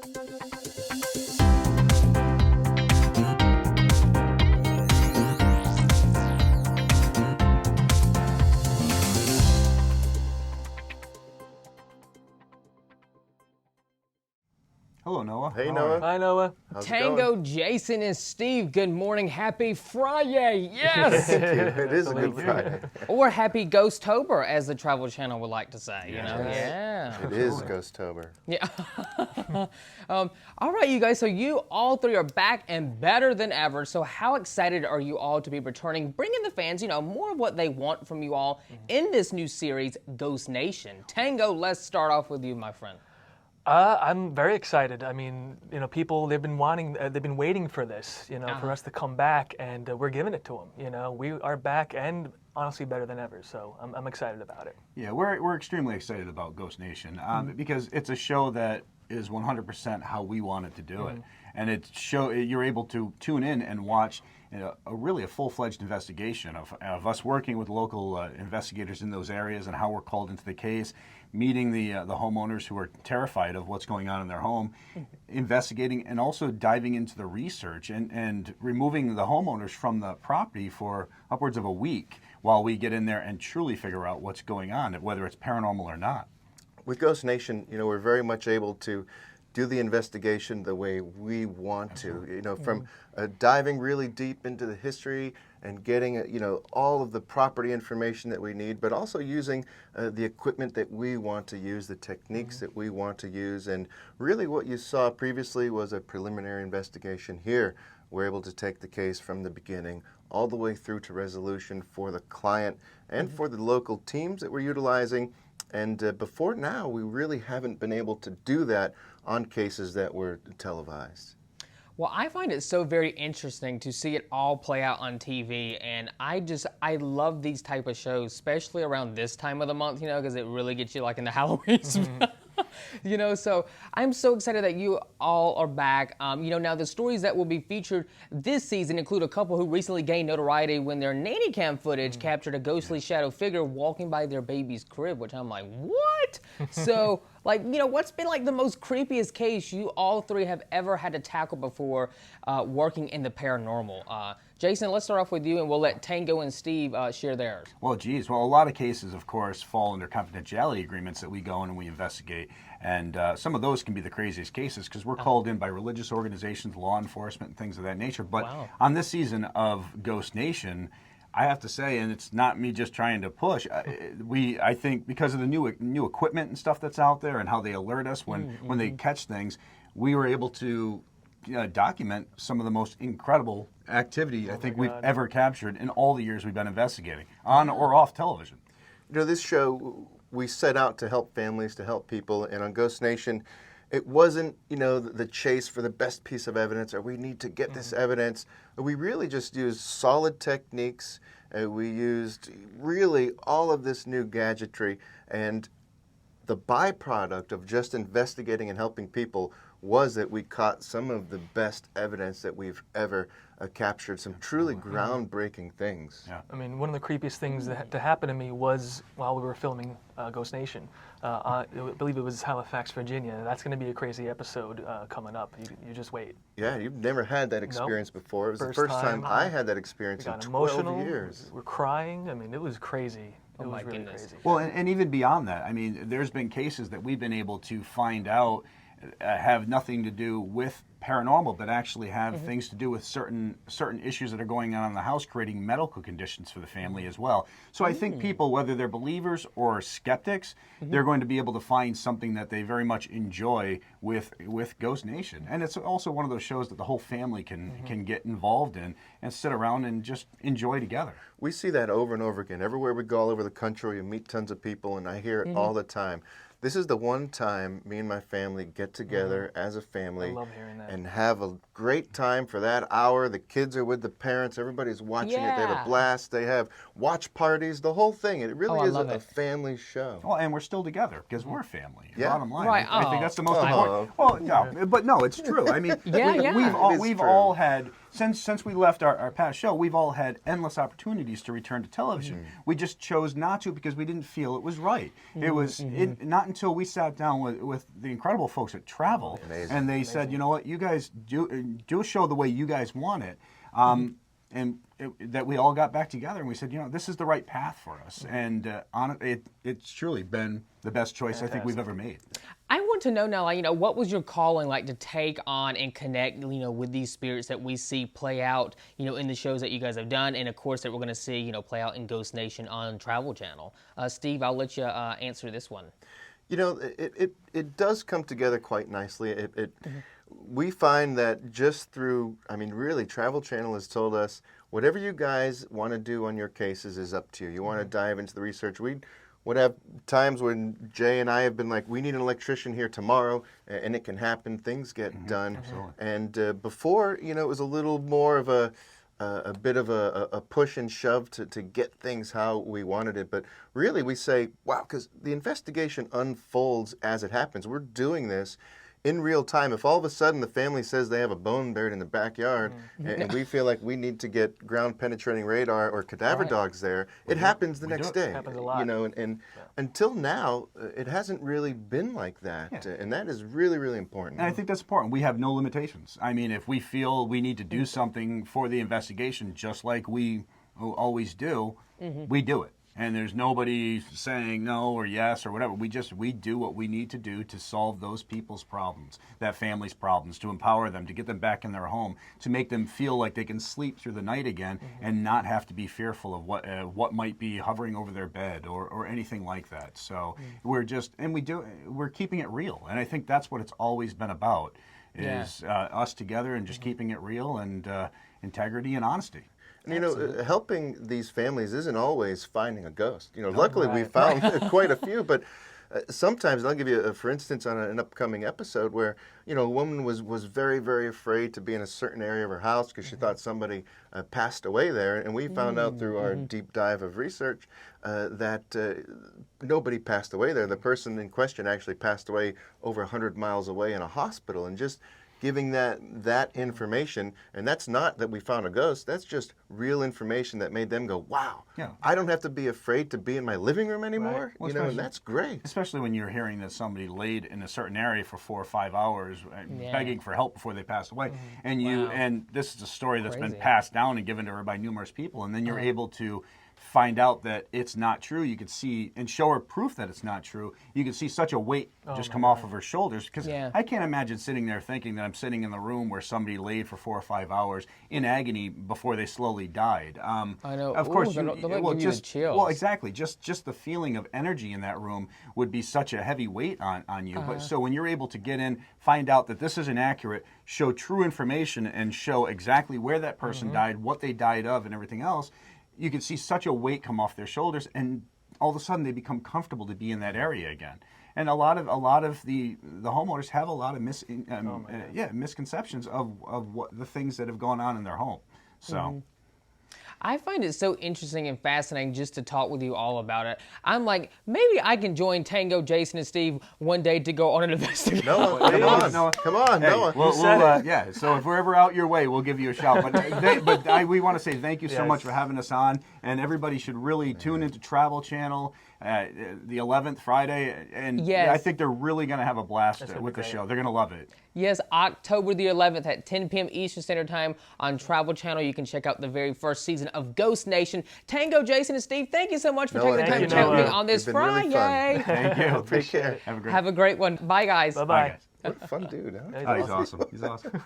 Hello, Noah. Hey, Noah. Hi, Noah. How's it Tango, going? Jason, and Steve, good morning. Happy Friday. Yes. Thank you. It is a good Friday. Or happy Ghostober, as the Travel Channel would like to say. You know? Yes. Yeah. It is Ghostober. Yeah. All right, you guys. So you all three are back and better than ever. So how excited are you all to be returning, bringing the fans, more of what they want from you all in this new series, Ghost Nation? Tango, let's start off with you, my friend. I'm very excited. I mean, people, they've been waiting for this, for us to come back, and we're giving it to them. We are back and honestly better than ever. So I'm excited about it. Yeah, we're extremely excited about Ghost Nation because it's a show that is 100% how we wanted to do it, and you're able to tune in and watch really a full-fledged investigation of us working with local investigators in those areas and how we're called into the case, meeting the homeowners who are terrified of what's going on in their home, investigating, and also diving into the research and removing the homeowners from the property for upwards of a week while we get in there and truly figure out what's going on, whether it's paranormal or not. With Ghost Nation, we're very much able to do the investigation the way we want to, from diving really deep into the history and getting, all of the property information that we need, but also using the equipment that we want to use, the techniques that we want to use. And really what you saw previously was a preliminary investigation. Here, we're able to take the case from the beginning all the way through to resolution for the client and for the local teams that we're utilizing. And before now, we really haven't been able to do that on cases that were televised. Well, I find it so very interesting to see it all play out on TV, and I love these type of shows, especially around this time of the month, because it really gets you like in the Halloween so I'm so excited that you all are back. Now the stories that will be featured this season include a couple who recently gained notoriety when their nanny-cam footage captured a ghostly shadow figure walking by their baby's crib, which I'm like, what? So, what's been like the most creepiest case you all three have ever had to tackle before working in the paranormal? Jason, let's start off with you, and we'll let Tango and Steve share theirs. Well, a lot of cases, of course, fall under confidentiality agreements that we go in and we investigate, and some of those can be the craziest cases because we're called in by religious organizations, law enforcement, and things of that nature. But on this season of Ghost Nation, I have to say, and it's not me just trying to push, I think because of the new equipment and stuff that's out there and how they alert us when they catch things, we were able to document some of the most incredible activity I think we've ever captured in all the years we've been investigating, on or off television. This show, we set out to help families, to help people, and on Ghost Nation, it wasn't, the chase for the best piece of evidence, or we need to get this evidence. We really just used solid techniques. We used really all of this new gadgetry, and the byproduct of just investigating and helping people was that we caught some of the best evidence that we've ever captured, some truly groundbreaking things. Yeah. I mean, one of the creepiest things that happened to me was while we were filming Ghost Nation. I believe it was Halifax, Virginia. That's going to be a crazy episode coming up. You just wait. Yeah, you've never had that experience before. It was the first time I had that experience in 12 years. We're crying. I mean, it was crazy. It was really goodness. crazy. Well, and even beyond that, I mean, there's been cases that we've been able to find out have nothing to do with paranormal, but actually have things to do with certain issues that are going on in the house, creating medical conditions for the family as well. So I think people, whether they're believers or skeptics, they're going to be able to find something that they very much enjoy with Ghost Nation. And it's also one of those shows that the whole family can get involved in and sit around and just enjoy together. We see that over and over again. Everywhere we go all over the country, we meet tons of people, and I hear it all the time. This is the one time me and my family get together as a family and have a great time for that hour. The kids are with the parents. Everybody's watching it. They have a blast. They have watch parties, the whole thing. It really is a family show. Well, and we're still together because we're family. Yeah. Bottom line. Right. I think that's the most important. Well, yeah, but no, it's true. I mean, we've all had since we left our past show, we've all had endless opportunities to return to television. We just chose not to because we didn't feel it was right. It was not until we sat down with the incredible folks at Travel, and they said, you know what, you guys do a show the way you guys want it. That we all got back together and we said, you know, this is the right path for us. And it's truly been the best choice I think we've ever made. I want to know now, like, you know, what was your calling like to take on and connect, you know, with these spirits that we see play out, you know, in the shows that you guys have done, and of course that we're going to see, you know, play out in Ghost Nation on Travel Channel. Steve, I'll let you answer this one. You know, it does come together quite nicely. We find that just through, I mean, really, Travel Channel has told us, whatever you guys want to do on your cases is up to you. You want to dive into the research. We would have times when Jay and I have been like, we need an electrician here tomorrow, and it can happen. Things get done. Absolutely. And before, you know, it was a little more of a bit of a push and shove to get things how we wanted it. But really, we say, wow, because the investigation unfolds as it happens. We're doing this in real time. If all of a sudden the family says they have a bone buried in the backyard and we feel like we need to get ground penetrating radar or cadaver dogs there, it happens the next day. It happens a lot. You know, and until now, it hasn't really been like that. And that is really, really important. And I think that's important. We have no limitations. I mean, if we feel we need to do something for the investigation, just like we always do, we do it. And there's nobody saying no or yes or whatever. We do what we need to do to solve those people's problems, that family's problems, to empower them, to get them back in their home, to make them feel like they can sleep through the night again and not have to be fearful of what might be hovering over their bed or anything like that. So we're keeping it real. And I think that's what it's always been about, is us together and just keeping it real and integrity and honesty. And, you know, helping these families isn't always finding a ghost. You know, luckily we found quite a few, but sometimes, and I'll give you, for instance, on an upcoming episode where, you know, a woman was very, very afraid to be in a certain area of her house because she thought somebody passed away there. And we found out through our deep dive of research that nobody passed away there. The person in question actually passed away over 100 miles away in a hospital. And just giving that information, and that's not that we found a ghost, that's just real information that made them go, wow, I don't have to be afraid to be in my living room anymore. Well, you know, and that's great. Especially when you're hearing that somebody laid in a certain area for 4 or 5 hours begging for help before they passed away. And and this is a story that's been passed down and given to her by numerous people, and then you're able to find out that it's not true. You could see and show her proof that it's not true. You can see such a weight just come off of her shoulders, because I can't imagine sitting there thinking that I'm sitting in the room where somebody laid for 4 or 5 hours in agony before they slowly died. I know. Of course, give you the chills. Well, exactly. Just the feeling of energy in that room would be such a heavy weight on you. But so when you're able to get in, find out that this is inaccurate, show true information, and show exactly where that person died, what they died of, and everything else, you can see such a weight come off their shoulders, and all of a sudden they become comfortable to be in that area again. And a lot of the homeowners have a lot of misconceptions of what the things that have gone on in their home. So. I find it so interesting and fascinating just to talk with you all about it. I'm like, maybe I can join Tango, Jason, and Steve one day to go on an investigation. Noah, come on, Hey, Noah. So if we're ever out your way, we'll give you a shout. But we want to say thank you so much for having us on, and everybody should really tune into Travel Channel the 11th Friday, and I think they're really going to have a blast with the show. They're going to love it. Yes, October the 11th at 10 p.m. Eastern Standard Time on Travel Channel. You can check out the very first season of Ghost Nation. Tango, Jason, and Steve, thank you so much for taking the time to chat with me on this Friday. Really Thank you. Take care. Have a great Have a great one. Bye, guys. Bye-bye. Bye, guys. What a fun dude, huh? Oh, he's awesome. He's awesome.